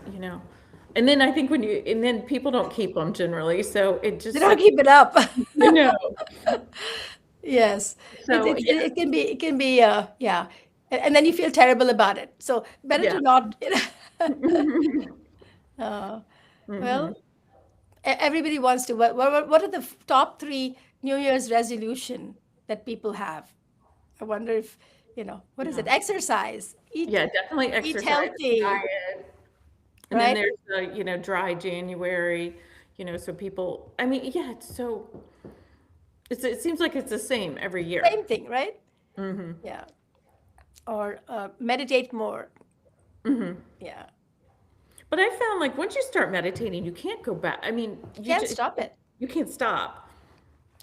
And then I think and then people don't keep them generally, so it They just don't like, keep it up. you know, Yes. It, so it, yeah, it, it can be, yeah. And then you feel terrible about it. So better yeah. to not, uh, well, Hmm. everybody wants to. What are the top three New Year's resolution that people have? I wonder if, what is Yeah, it? Exercise, yeah, definitely eat exercise, healthy, diet. And then right? there's the, dry January, so people, I mean, yeah, it seems like it's the same every year. Same thing, right? Hmm. Yeah. Or meditate more. Hmm. Yeah. But I found like once you start meditating, you can't go back. I mean, Can't stop it. you can't stop.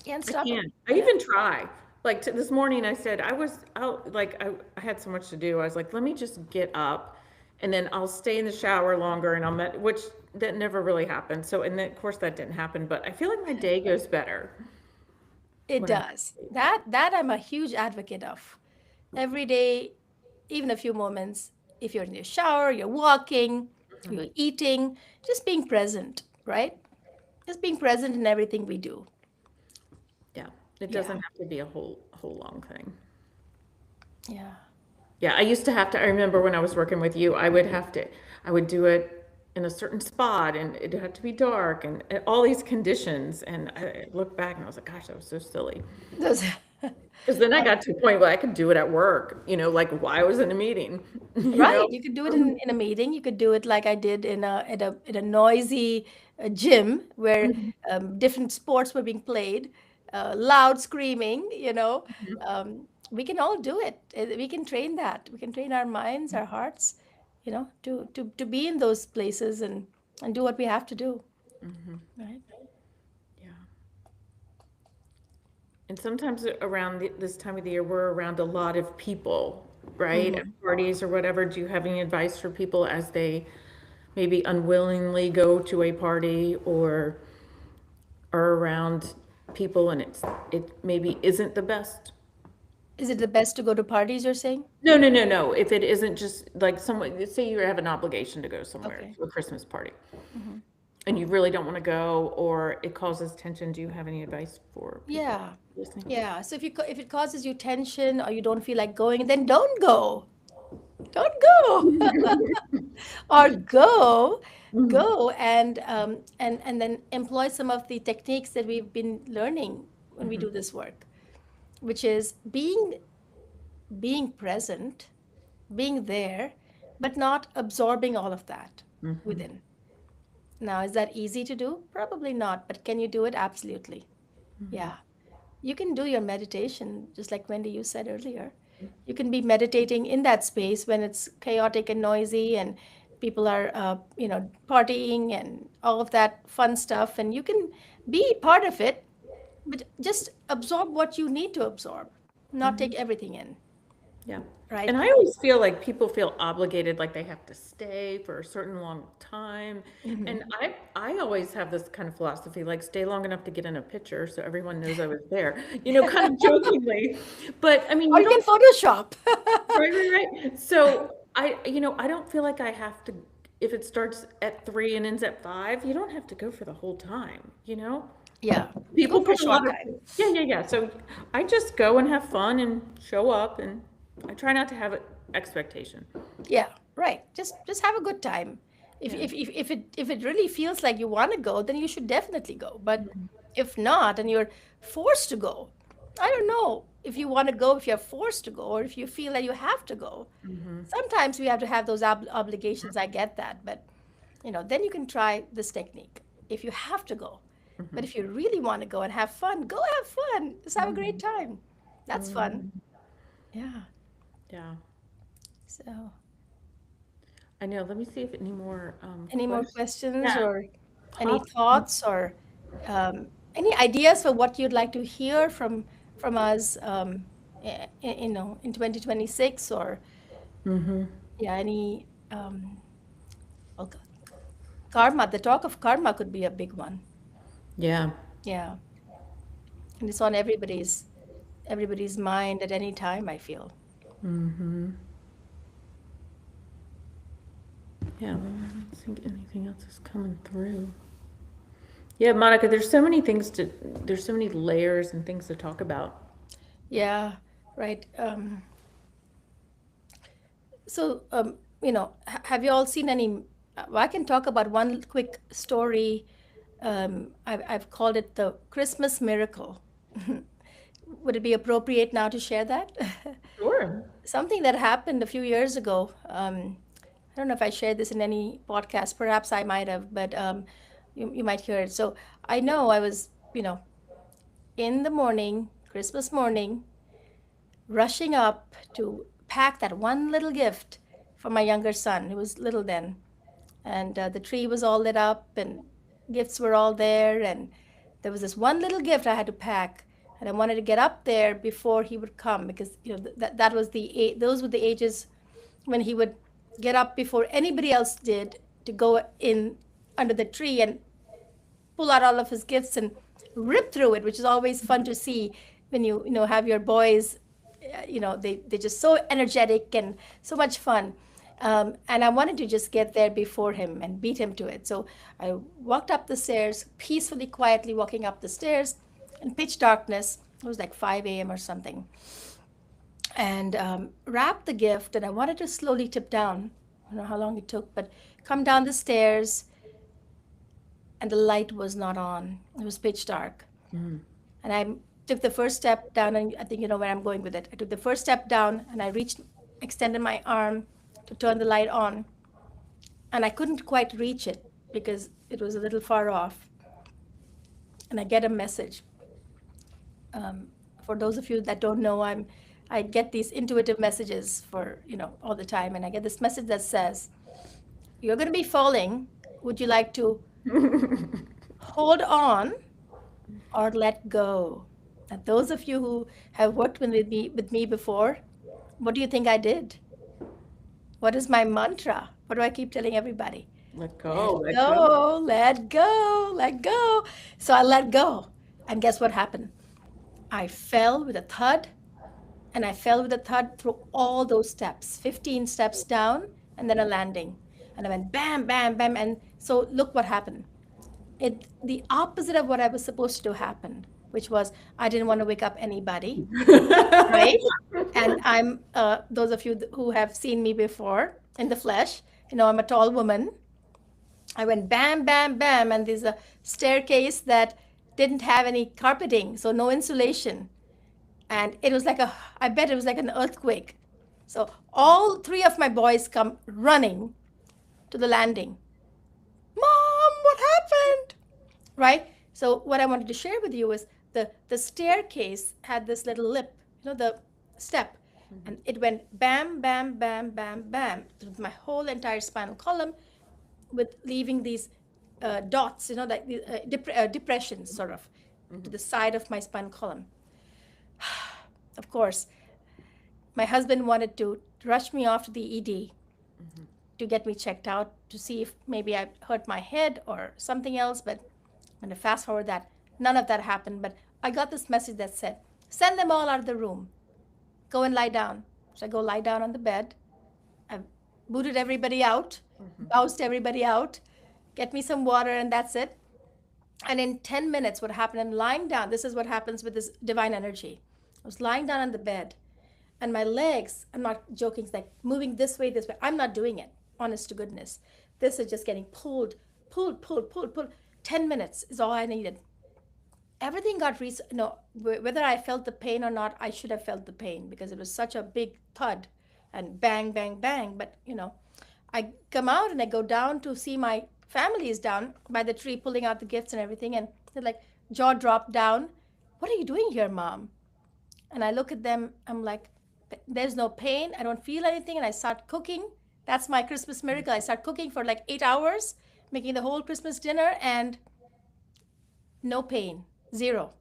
Can't I stop it. can't. I Yeah. even try. Like this morning, I said I was out. Like I had so much to do. I was like, let me just get up, and then I'll stay in the shower longer, and which that never really happened. So, and then, of course, that didn't happen. But I feel like my day goes better It when I does. That I'm a huge advocate of. Every day, even a few moments, if you're in your shower, you're walking, you're eating, just being present, right? Just being present in everything we do. yeah, it doesn't Yeah. have to be a whole long thing. Yeah. Yeah, I used to have to. I remember when I was working with you, I would do it in a certain spot, and it had to be dark, and all these conditions. And I look back, and I was like, gosh, that was so silly. Those, Because then I got to a point where I could do it at work, like while I was in a meeting, you right. know? You could do it in a meeting. You could do it like I did in a noisy gym where Mhm. different sports were being played, loud screaming, Mhm. we can all do it. We can train that. We can train our minds, our hearts, to be in those places and do what we have to do, Mhm. right? Yeah. And sometimes around this time of the year, we're around a lot of people, right? At Hmm. parties or whatever. Do you have any advice for people as they maybe unwillingly go to a party or are around people and it maybe isn't the best? Is it the best to go to parties, you're saying? No, no, no, no. If it isn't just like someone, say you have an obligation to go somewhere Okay. to a Christmas party Hmm. and you really don't want to go or it causes tension, do you have any advice for people Yeah. listening? Yeah. So if it causes you tension or you don't feel like going, then don't go. Don't go. Or Mhm. go and then employ some of the techniques that we've been learning when we Mhm. do this work, which is being present, being there, but not absorbing all of that Mhm. within. Now, is that easy to do? Probably not, but can you do it? Absolutely. Mhm. Yeah. You can do your meditation, just like Wendy, you said earlier. You can be meditating in that space when it's chaotic and noisy and people are, partying and all of that fun stuff. And you can be part of it, but just absorb what you need to absorb, not take Mhm. everything in, Yeah. right? And I always feel like people feel obligated, like they have to stay for a certain long time. And Mhm. I always have this kind of philosophy, like stay long enough to get in a picture so everyone knows I was there, kind of jokingly. But I mean, Or you you can don't, Photoshop. right, right, right. So I don't feel like I have to, if it starts at 3 and ends at 5, you don't have to go for the whole time? Yeah. Go People for a put a lot short of, time. yeah, yeah, yeah. So I just go and have fun and show up, and I try not to have an expectation. Yeah, right. Just have a good time. If Yeah. if it really feels like you want to go, then you should definitely go. But Mhm. if not, and you're forced to go, I don't know if you want to go, if you're forced to go, or if you feel that you have to go. Mhm. Sometimes we have to have those obligations. I get that, but then you can try this technique if you have to go. But Mhm. if you really want to go and have fun, go have fun. Just have a great Mhm. time. That's fun. Mhm. Yeah. Yeah. So, I know. Let me see if any more any more questions. questions Yeah. or any Pop. thoughts or any ideas for what you'd like to hear from us, in 2026, or Mhm. yeah, any well, karma. The talk of karma could be a big one. Yeah. Yeah, and it's on everybody's mind at any time, I feel. Mhm. Yeah. Let me I don't think anything else is coming through. Yeah, Monica. There's so many layers and things to talk about. Yeah, right. So, have you all seen any? I can talk about one quick story. I've called it the Christmas miracle. Would it be appropriate now to share that? Sure. Something that happened a few years ago. I don't know if I shared this in any podcast. Perhaps I might have, but you might hear it. So I know I was, in the morning, Christmas morning, rushing up to pack that one little gift for my younger son, who was little then. And the tree was all lit up, and gifts were all there. And there was this one little gift I had to pack. And I wanted to get up there before he would come, because that was those were the ages when he would get up before anybody else did to go in under the tree and pull out all of his gifts and rip through it, which is always fun to see when you have your boys. They're just so energetic and so much fun. And I wanted to just get there before him and beat him to it. So I walked up the stairs, peacefully, quietly walking up the stairs in pitch darkness. It was like 5 a.m. or something. And wrapped the gift. And I wanted to slowly tip down. I don't know how long it took, but come down the stairs, and the light was not on. It was pitch dark. Mhm. And I took the first step down, and I think you know where I'm going with it. I took the first step down, and I extended my arm to turn the light on, and I couldn't quite reach it because it was a little far off. And I get a message. Um, for those of you that don't know, I get these intuitive messages for all the time, and I get this message that says, "You're going to be falling. Would you like to hold on or let go?" And those of you who have worked with me before, what do you think I did? What is my mantra? What do I keep telling everybody? Let Let go. Let go. go, let go, let go. So I let go. And guess what happened? I fell with a thud, and I fell with a thud through all those steps, 15 steps down, and then a landing. And I went bam, bam, bam. And so look what happened. The opposite of what I was supposed to do happened, which was I didn't want to wake up anybody, right? And those of you who have seen me before in the flesh, I'm a tall woman. I went bam, bam, bam, and there's a staircase that didn't have any carpeting, so no insulation. And it was I bet it was like an earthquake. So all three of my boys come running to the landing. Mom, what happened? Right? So what I wanted to share with you is the staircase had this little lip, the step, and it went bam, bam, bam, bam, bam through my whole entire spinal column, with leaving these dots, like the depressions, sort of, to the side of my spinal column. Of course, my husband wanted to rush me off to the ED to get me checked out to see if maybe I hurt my head or something else. But I'm going to fast forward that. None of that happened. But I got this message that said, send them all out of the room. Go and lie down. So I go lie down on the bed. I booted everybody out, bounced everybody out, get me some water, and that's it. And in 10 minutes, what happened, I'm lying down. This is what happens with this divine energy. I was lying down on the bed, and my legs, I'm not joking, it's like moving this way, this way. I'm not doing it, honest to goodness. This is just getting pulled, pulled, pulled, pulled, pulled. 10 minutes is all I needed. Everything got no, whether I felt the pain or not, I should have felt the pain because it was such a big thud and bang, bang, bang. But I come out and I go down to see my family is down by the tree pulling out the gifts and everything, and they're like, jaw dropped down. What are you doing here, mom? And I look at them, I'm like, there's no pain, I don't feel anything, and I start cooking. That's my Christmas miracle. I start cooking for like 8 hours, making the whole Christmas dinner, and no pain, zero.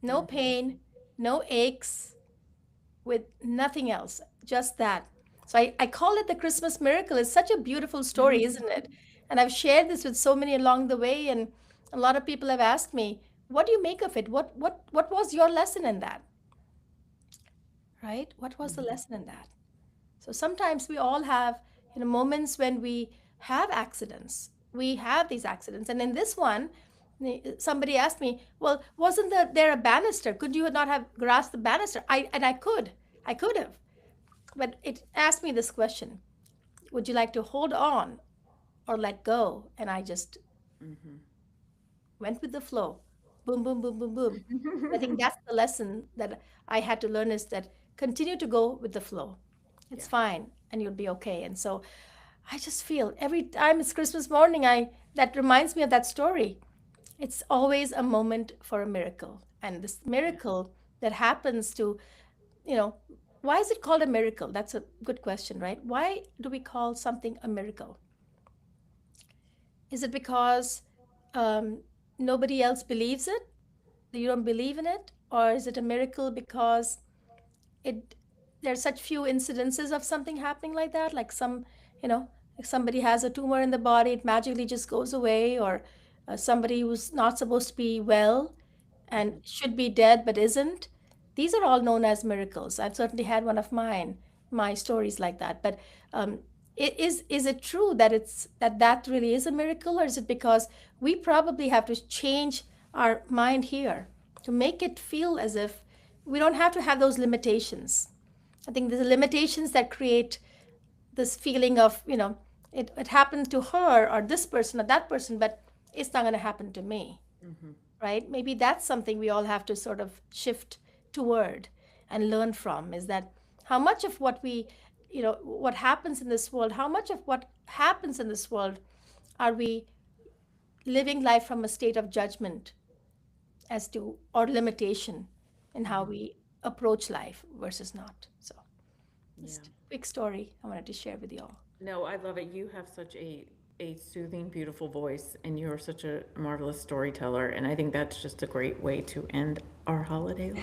No Mm-hmm. pain, no aches, with nothing else, just that. So I call it the Christmas miracle. It's such a beautiful story, isn't it? And I've shared this with so many along the way, and a lot of people have asked me, what do you make of it? What was your lesson in that? Right? What was the Mm-hmm. lesson in that? So sometimes we all have, moments when we have accidents. We have these accidents. And in this one, somebody asked me, well, wasn't there a banister? Could you not have grasped the banister? I could. I could have. But it asked me this question: would you like to hold on or let go? And I just Mm-hmm. went with the flow. Boom, boom, boom, boom, boom. I think that's the lesson that I had to learn, is that continue to go with the flow. It's Yeah. fine and you'll be okay. And so I just feel every time it's Christmas morning, I that reminds me of that story. It's always a moment for a miracle. And this Yeah. miracle that happens to, you know, why is it called a miracle? That's a good question, right? Why do we call something a miracle? Is it because um, nobody else believes it? You don't believe in it? Or is it a miracle because it there's such few incidences of something happening like that? Like if somebody has a tumor in the body, it magically just goes away, or somebody who's not supposed to be well and Mm-hmm. should be dead but isn't. These are all known as miracles. I've certainly had one of my stories like that. But um, is it true that that really is a miracle, or is it because we probably have to change our mind here to make it feel as if we don't have to have those limitations? I think the limitations that create this feeling of, it happened to her or this person or that person, but it's not going to happen to me, Mm-hmm. right? Maybe that's something we all have to sort of shift toward and learn from, is that how much of what happens in this world, how much of what happens in this world are we living life from a state of judgment as to, or limitation in how Mm-hmm. we approach life versus not. So Yeah. just a quick story I wanted to share with you all. No, I love it. You have such a soothing, beautiful voice, and you're such a marvelous storyteller. And I think that's just a great way to end our holiday life.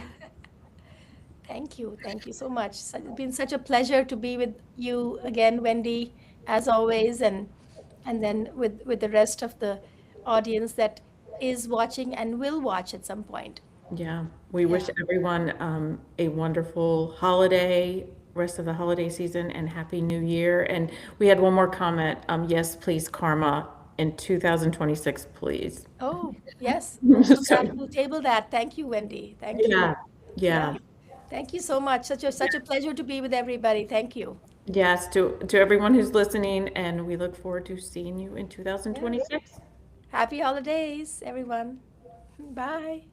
Thank you. Thank you so much. It's been such a pleasure to be with you again, Wendy, as always, and then with the rest of the audience that is watching and will watch at some point. Yeah, we Yeah. wish everyone a wonderful holiday, rest of the holiday season, and Happy New Year. And we had one more comment. Yes, please, karma in 2026, please. Oh, yes. We'll So, table that. Thank you, Wendy. Thank you. yeah, Yeah. yeah. Thank you so much. Such a pleasure to be with everybody. Thank you. Yes, to everyone who's listening, and we look forward to seeing you in Yeah. 2026. Happy holidays, everyone. Bye.